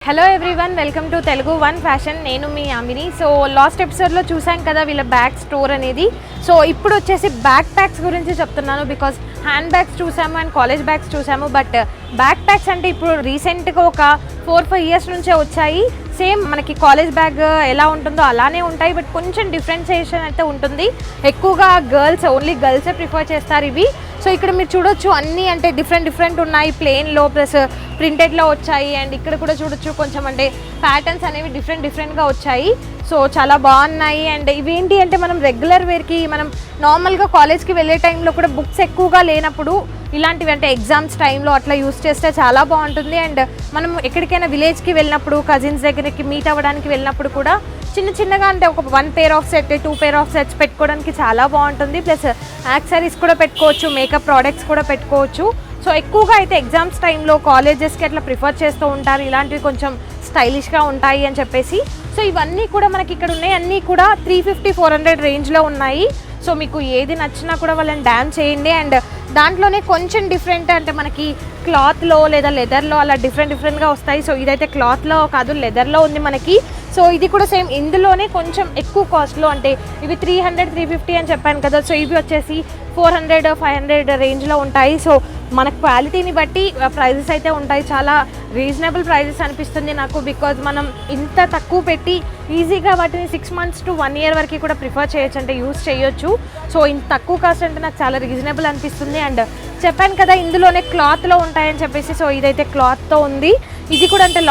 Hello everyone, welcome to Telugu one fashion. నేను మీ Amini. So last ఎపిసోడ్లో చూసాం కదా వీళ్ళ బ్యాగ్ స్టోర్ అనేది. సో ఇప్పుడు వచ్చేసి బ్యాక్ ప్యాక్స్ గురించి చెప్తున్నాను. బికాజ్ హ్యాండ్ బ్యాగ్స్ చూసాము అండ్ కాలేజ్ బ్యాగ్స్ చూసాము, బట్ బ్యాక్ ప్యాక్స్ అంటే ఇప్పుడు రీసెంట్గా ఒక 4-5 ఇయర్స్ నుంచే వచ్చాయి. సేమ్ మనకి కాలేజ్ బ్యాగ్ ఎలా ఉంటుందో అలానే ఉంటాయి, బట్ కొంచెం డిఫరెన్సియేషన్ అయితే ఉంటుంది. ఎక్కువగా ఓన్లీ గర్ల్సే ప్రిఫర్ చేస్తారు ఇవి. సో ఇక్కడ మీరు చూడొచ్చు అన్నీ అంటే డిఫరెంట్ ఉన్నాయి. ప్లెయిన్లో ప్లస్ ప్రింటెడ్లో వచ్చాయి. అండ్ ఇక్కడ కూడా చూడొచ్చు కొంచెం అంటే ప్యాటర్న్స్ అనేవి డిఫరెంట్గా వచ్చాయి. సో చాలా బాగున్నాయి. అండ్ ఇవేంటి అంటే మనం రెగ్యులర్ వేర్కి మనం నార్మల్గా కాలేజ్కి వెళ్ళే టైంలో కూడా బుక్స్ ఎక్కువగా లేనప్పుడు ఇలాంటివి అంటే ఎగ్జామ్స్ టైంలో అట్లా యూస్ చేస్తే చాలా బాగుంటుంది. అండ్ మనం ఎక్కడికైనా విలేజ్కి వెళ్ళినప్పుడు కజిన్స్ దగ్గరికి మీట్ అవ్వడానికి వెళ్ళినప్పుడు కూడా చిన్నగా అంటే ఒక 1 pair of set 2 pair of sets పెట్టుకోవడానికి చాలా బాగుంటుంది. ప్లస్ యాక్సరీస్ కూడా పెట్టుకోవచ్చు, మేకప్ ప్రోడక్ట్స్ కూడా పెట్టుకోవచ్చు. సో ఎక్కువగా అయితే ఎగ్జామ్స్ టైంలో కాలేజెస్కి అట్లా ప్రిఫర్ చేస్తూ ఉంటారు. ఇలాంటివి కొంచెం స్టైలిష్గా ఉంటాయి అని చెప్పేసి. సో ఇవన్నీ కూడా మనకి ఇక్కడ ఉన్నాయి, అన్నీ కూడా 350-400 రేంజ్లో ఉన్నాయి. సో మీకు ఏది నచ్చినా కూడా వాళ్ళని డ్యామ్ చేయండి. అండ్ దాంట్లోనే కొంచెం డిఫరెంట్ అంటే మనకి క్లాత్లో లేదా లెదర్లో అలా డిఫరెంట్గా వస్తాయి. సో ఇదైతే క్లాత్లో కాదు, లెదర్లో ఉంది మనకి. సో ఇది కూడా సేమ్ ఇందులోనే కొంచెం ఎక్కువ కాస్ట్లో, అంటే ఇవి 300-350 అని చెప్పాను కదా. సో ఇవి వచ్చేసి 400-500 రేంజ్లో ఉంటాయి. సో మన క్వాలిటీని బట్టి ప్రైజెస్ అయితే ఉంటాయి. చాలా రీజనబుల్ ప్రైజెస్ అనిపిస్తుంది నాకు, బికాజ్ మనం ఇంత తక్కువ పెట్టి ఈజీగా వాటిని 6 months to 1 year వరకు కూడా ప్రిఫర్ చేయొచ్చు, అంటే యూస్ చేయొచ్చు. సో ఇంత తక్కువ కాస్ట్ అంటే నాకు చాలా రీజనబుల్ అనిపిస్తుంది. అండ్ చెప్పాను కదా ఇందులోనే క్లాత్లో ఉంటాయని చెప్పేసి. సో ఇదైతే క్లాత్తో ఉంది. ఇది కూడా అంటే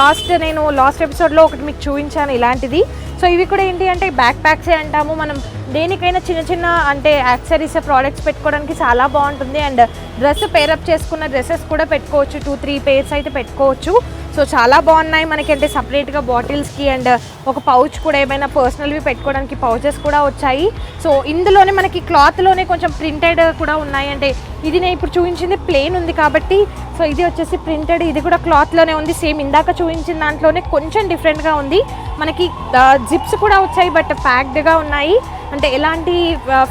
నేను లాస్ట్ ఎపిసోడ్లో ఒకటి మీకు చూపించాను ఇలాంటిది. సో ఇవి కూడా ఏంటి అంటే బ్యాక్ ప్యాక్సే అంటాము. మనం దేనికైనా చిన్న అంటే యాక్సరీస్ ప్రోడక్ట్స్ పెట్టుకోవడానికి చాలా బాగుంటుంది. అండ్ డ్రెస్ పేరప్ చేసుకున్న డ్రెస్సెస్ కూడా పెట్టుకోవచ్చు, 2-3 పేర్స్ అయితే పెట్టుకోవచ్చు. సో చాలా బాగున్నాయి మనకి. అంటే సపరేట్గా బాటిల్స్కి అండ్ ఒక పౌచ్ కూడా ఏమైనా పర్సనల్వి పెట్టుకోవడానికి పౌచెస్ కూడా వచ్చాయి. సో ఇందులోనే మనకి క్లాత్లోనే కొంచెం ప్రింటెడ్ కూడా ఉన్నాయి. అంటే ఇది నేను ఇప్పుడు చూపించింది ప్లెయిన్ ఉంది కాబట్టి, సో ఇది వచ్చేసి ప్రింటెడ్, ఇది కూడా క్లాత్లోనే ఉంది. సేమ్ ఇందాక చూపించిన దాంట్లోనే కొంచెం డిఫరెంట్గా ఉంది. మనకి జిప్స్ కూడా వచ్చాయి, బట్ ప్యాక్డ్గా ఉన్నాయి. అంటే ఎలాంటి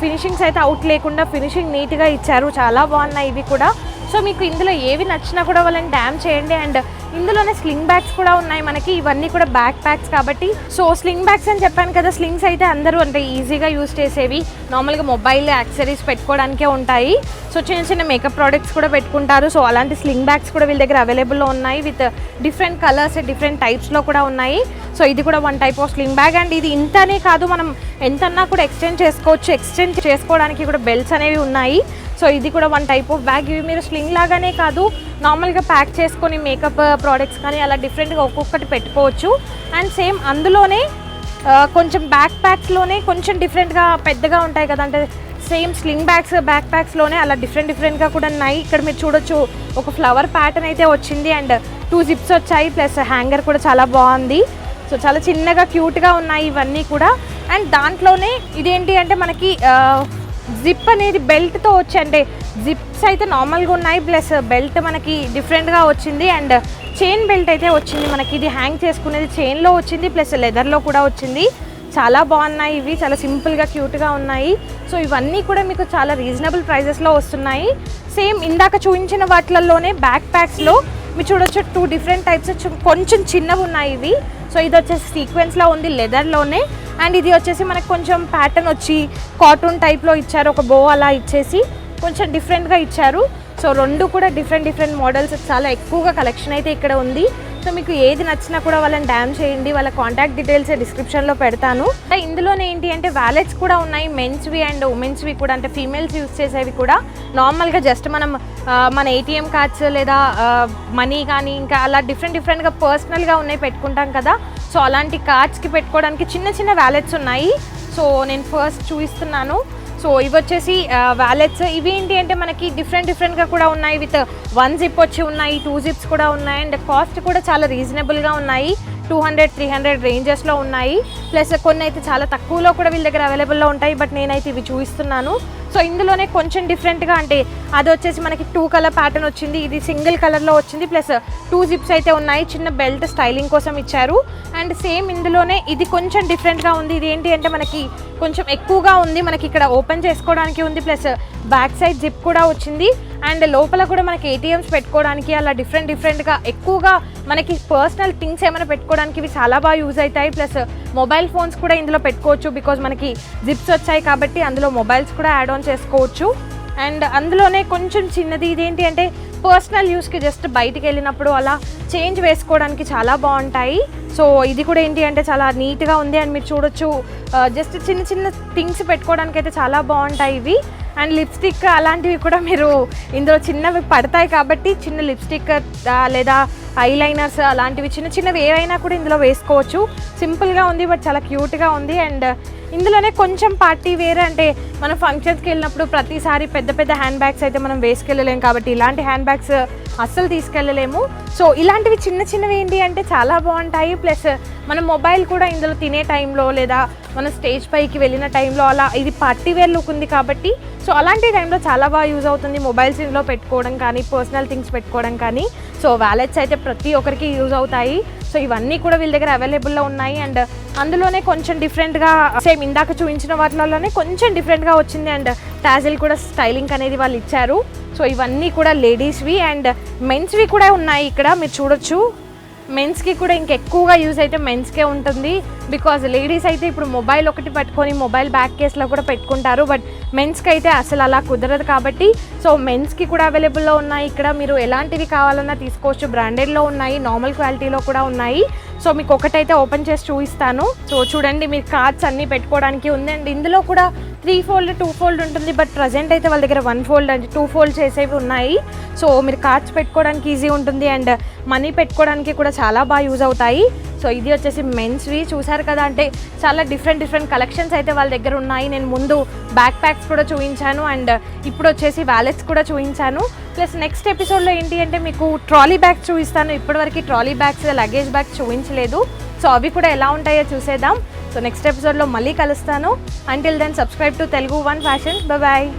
ఫినిషింగ్స్ అయితే అవుట్ లేకుండా ఫినిషింగ్ నీట్గా ఇచ్చారు. చాలా బాగున్నాయి ఇవి కూడా. సో మీకు ఇందులో ఏవి నచ్చినా కూడా వాళ్ళని డ్యామ్ చేయండి. అండ్ ఇందులోనే స్లింగ్ బ్యాగ్స్ కూడా ఉన్నాయి మనకి. ఇవన్నీ కూడా బ్యాక్ ప్యాక్స్ కాబట్టి. సో స్లింగ్ బ్యాగ్స్ అని చెప్పాను కదా, స్లింగ్స్ అయితే అందరూ అంటే ఈజీగా యూస్ చేసేవి, నార్మల్గా మొబైల్ యాక్సరీస్ పెట్టుకోవడానికే ఉంటాయి. సో చిన్న మేకప్ ప్రోడక్ట్స్ కూడా పెట్టుకుంటారు. సో అలాంటి స్లింగ్ బ్యాగ్స్ కూడా వీళ్ళ దగ్గర అవైలబుల్లో ఉన్నాయి. విత్ డిఫరెంట్ కలర్స్ డిఫరెంట్ టైప్స్లో కూడా ఉన్నాయి. సో ఇది కూడా 1 type of sling bag. And ఇది ఇంతనే కాదు, మనం ఎంతన్నా కూడా ఎక్స్టెండ్ చేసుకోవచ్చు. ఎక్స్టెండ్ చేసుకోవడానికి కూడా బెల్ట్స్ అనేవి ఉన్నాయి. సో ఇది కూడా 1 type ఆఫ్ బ్యాగ్. ఇవి మీరు స్లింగ్ లాగానే కాదు, నార్మల్గా ప్యాక్ చేసుకొని మేకప్ ప్రోడక్ట్స్ కానీ అలా డిఫరెంట్గా ఒక్కొక్కటి పెట్టుకోవచ్చు. అండ్ సేమ్ అందులోనే కొంచెం బ్యాక్ ప్యాక్స్లోనే కొంచెం డిఫరెంట్గా పెద్దగా ఉంటాయి కదా, అంటే సేమ్ స్లింగ్ బ్యాగ్స్ బ్యాక్ ప్యాక్స్లోనే అలా డిఫరెంట్గా కూడా ఉన్నాయి. ఇక్కడ మీరు చూడొచ్చు ఒక ఫ్లవర్ ప్యాటర్న్ అయితే వచ్చింది. అండ్ 2 zips వచ్చాయి, ప్లస్ హ్యాంగర్ కూడా చాలా బాగుంది. సో చాలా చిన్నగా క్యూట్గా ఉన్నాయి ఇవన్నీ కూడా. అండ్ దాంట్లోనే ఇదేంటి అంటే మనకి జిప్ అనేది బెల్ట్తో వచ్చి, అంటే జిప్స్ అయితే నార్మల్గా ఉన్నాయి, ప్లస్ బెల్ట్ మనకి డిఫరెంట్గా వచ్చింది. అండ్ చైన్ బెల్ట్ అయితే వచ్చింది మనకి. ఇది హ్యాంగ్ చేసుకునేది చైన్లో వచ్చింది, ప్లస్ లెదర్లో కూడా వచ్చింది. చాలా బాగున్నాయి ఇవి, చాలా సింపుల్గా క్యూట్గా ఉన్నాయి. సో ఇవన్నీ కూడా మీకు చాలా రీజనబుల్ ప్రైజెస్లో వస్తున్నాయి. సేమ్ ఇందాక చూపించిన వాటిల్లోనే బ్యాక్ ప్యాక్స్లో మీరు చూడొచ్చు 2 different టైప్స్ కొంచెం చిన్నవి ఉన్నాయి ఇవి. సో ఇది వచ్చేసి సీక్వెన్స్లో ఉంది లెదర్లోనే. అండ్ ఇది వచ్చేసి మనకు కొంచెం ప్యాటర్న్ వచ్చి కాటన్ టైప్లో ఇచ్చారు, ఒక బో అలా ఇచ్చేసి కొంచెం డిఫరెంట్గా ఇచ్చారు. సో 2 కూడా డిఫరెంట్ మోడల్స్, చాలా ఎక్కువగా కలెక్షన్ అయితే ఇక్కడ ఉంది. సో మీకు ఏది నచ్చినా కూడా వాళ్ళని డ్యామ్ చేయండి. వాళ్ళ కాంటాక్ట్ డీటెయిల్స్ డిస్క్రిప్షన్లో పెడతాను. ఇందులోనే ఏంటి అంటే వ్యాలెట్స్ కూడా ఉన్నాయి, మెన్స్వి అండ్ ఉమెన్స్వి కూడా, అంటే ఫీమేల్స్ యూస్ చేసేవి కూడా. నార్మల్గా జస్ట్ మనం మన ATM కార్డ్స్ లేదా మనీ కానీ ఇంకా అలా డిఫరెంట్గా పర్సనల్గా ఉన్నాయి పెట్టుకుంటాం కదా. సో అలాంటి కార్డ్స్కి పెట్టుకోవడానికి చిన్న వ్యాలెట్స్ ఉన్నాయి. సో నేను ఫస్ట్ చూపిస్తున్నాను. సో ఇవి వచ్చేసి వ్యాలెట్స్. ఇవి ఏంటి అంటే మనకి డిఫరెంట్గా కూడా ఉన్నాయి. విత్ 1 zip వచ్చి ఉన్నాయి, 2 zips కూడా ఉన్నాయి. అండ్ కాస్ట్ కూడా చాలా రీజనబుల్గా ఉన్నాయి, 200-300 రేంజెస్లో ఉన్నాయి. ప్లస్ కొన్ని అయితే చాలా తక్కువలో కూడా వీళ్ళ దగ్గర అవైలబుల్లో ఉంటాయి, బట్ నేనైతే ఇవి చూపిస్తున్నాను. సో ఇందులోనే కొంచెం డిఫరెంట్గా, అంటే అది వచ్చేసి మనకి 2 color ప్యాటర్న్ వచ్చింది, ఇది సింగిల్ కలర్లో వచ్చింది, ప్లస్ 2 zips అయితే ఉన్నాయి. చిన్న బెల్ట్ స్టైలింగ్ కోసం ఇచ్చారు. అండ్ సేమ్ ఇందులోనే ఇది కొంచెం డిఫరెంట్గా ఉంది. ఇది ఏంటి అంటే మనకి కొంచెం ఎక్కువగా ఉంది, మనకి ఇక్కడ ఓపెన్ చేసుకోవడానికి ఉంది, ప్లస్ బ్యాక్ సైడ్ జిప్ కూడా వచ్చింది. అండ్ లోపల కూడా మనకి ఏటీఎమ్స్ పెట్టుకోవడానికి అలా డిఫరెంట్గా ఎక్కువగా మనకి పర్సనల్ థింగ్స్ ఏమైనా పెట్టుకోవడానికి ఇవి చాలా బాగా యూజ్ అవుతాయి. ప్లస్ మొబైల్ ఫోన్స్ కూడా ఇందులో పెట్టుకోవచ్చు బికాజ్ మనకి జిప్స్ వచ్చాయి కాబట్టి అందులో మొబైల్స్ కూడా యాడ్ ఆన్ చేసుకోవచ్చు. అండ్ అందులోనే కొంచెం చిన్నది ఇదేంటి అంటే పర్సనల్ యూస్కి జస్ట్ బయటికి వెళ్ళినప్పుడు అలా చేంజ్ వేసుకోవడానికి చాలా బాగుంటాయి. సో ఇది కూడా ఏంటి అంటే చాలా నీట్గా ఉంది అండ్ మీరు చూడొచ్చు జస్ట్ చిన్న థింగ్స్ పెట్టుకోవడానికి అయితే చాలా బాగుంటాయి ఇవి. అండ్ లిప్స్టిక్ అలాంటివి కూడా మీరు ఇందులో చిన్నవి పడతాయి కాబట్టి చిన్న లిప్స్టిక్ లేదా ఐలైనర్స్ అలాంటివి చిన్నవి ఏవైనా కూడా ఇందులో వేసుకోవచ్చు. సింపుల్గా ఉంది బట్ చాలా క్యూట్గా ఉంది. అండ్ ఇందులోనే కొంచెం పార్టీ వేర్ అంటే మనం ఫంక్షన్స్కి వెళ్ళినప్పుడు ప్రతిసారి పెద్ద హ్యాండ్ బ్యాగ్స్ అయితే మనం వేసుకెళ్ళలేము కాబట్టి ఇలాంటి హ్యాండ్ బ్యాగ్స్ అస్సలు తీసుకెళ్ళలేము. సో ఇలాంటివి చిన్నవి ఏంటి అంటే చాలా బాగుంటాయి. ప్లస్ మనం మొబైల్ కూడా ఇందులో తినే టైంలో లేదా మన స్టేజ్ పైకి వెళ్ళిన టైంలో అలా ఇది పార్టీ వేర్ లుక్ ఉంది కాబట్టి సో అలాంటి టైంలో చాలా బాగా యూజ్ అవుతుంది. మొబైల్స్ ఇందులో పెట్టుకోవడం కానీ పర్సనల్ థింగ్స్ పెట్టుకోవడం కానీ. సో వ్యాలెట్స్ అయితే ప్రతి ఒక్కరికి యూజ్ అవుతాయి. సో ఇవన్నీ కూడా వీళ్ళ దగ్గర అవైలబుల్లో ఉన్నాయి. అండ్ అందులోనే కొంచెం డిఫరెంట్గా సేమ్ ఇందాక చూపించిన వాటిలోనే కొంచెం డిఫరెంట్గా వచ్చింది. అండ్ టాజిల్ కూడా స్టైలింగ్ అనేది వాళ్ళు ఇచ్చారు. సో ఇవన్నీ కూడా లేడీస్వి అండ్ మెన్స్వి కూడా ఉన్నాయి ఇక్కడ మీరు చూడొచ్చు. మెన్స్కి కూడా ఇంకెక్కువగా యూజ్ అయితే మెన్స్కే ఉంటుంది బికాజ్ లేడీస్ అయితే ఇప్పుడు మొబైల్ ఒకటి పట్టుకొని మొబైల్ బ్యాక్ కేస్లో కూడా పెట్టుకుంటారు. బట్ మెన్స్కి అయితే అసలు అలా కుదరదు కాబట్టి సో మెన్స్కి కూడా అవైలబుల్లో ఉన్నాయి. ఇక్కడ మీరు ఎలాంటివి కావాలన్నా తీసుకోవచ్చు. బ్రాండెడ్లో ఉన్నాయి, నార్మల్ క్వాలిటీలో కూడా ఉన్నాయి. సో మీకు ఒకటైతే ఓపెన్ చేసి చూపిస్తాను. సో చూడండి మీరు కార్డ్స్ అన్నీ పెట్టుకోవడానికి ఉంది. అండ్ ఇందులో కూడా 3 ఫోల్డ్ 2 ఫోల్డ్ ఉంటుంది బట్ ప్రజెంట్ అయితే వాళ్ళ దగ్గర 1 ఫోల్డ్ అంటే 2 ఫోల్డ్ చేసేవి ఉన్నాయి. సో మీరు కార్డ్స్ పెట్టుకోవడానికి ఈజీ ఉంటుంది అండ్ మనీ పెట్టుకోవడానికి కూడా చాలా బాగా యూజ్ అవుతాయి. సో ఇది వచ్చేసి మెన్స్వి చూసారు కదా, అంటే చాలా డిఫరెంట్ కలెక్షన్స్ అయితే వాళ్ళ దగ్గర ఉన్నాయి. నేను ముందు బ్యాక్ ప్యాక్స్ కూడా చూపించాను అండ్ ఇప్పుడు వచ్చేసి వ్యాలెట్స్ కూడా చూపించాను. ప్లస్ నెక్స్ట్ ఎపిసోడ్లో ఏంటి అంటే మీకు ట్రాలీ బ్యాగ్స్ చూపిస్తాను. ఇప్పటివరకు ట్రాలీ బ్యాగ్స్ లగేజ్ బ్యాగ్స్ చూపించలేదు. సో అవి కూడా ఎలా ఉంటాయో చూసేద్దాం. సో నెక్స్ట్ ఎపిసోడ్లో మళ్ళీ కలుస్తాను. Until then subscribe to Telugu one fashion. Bye.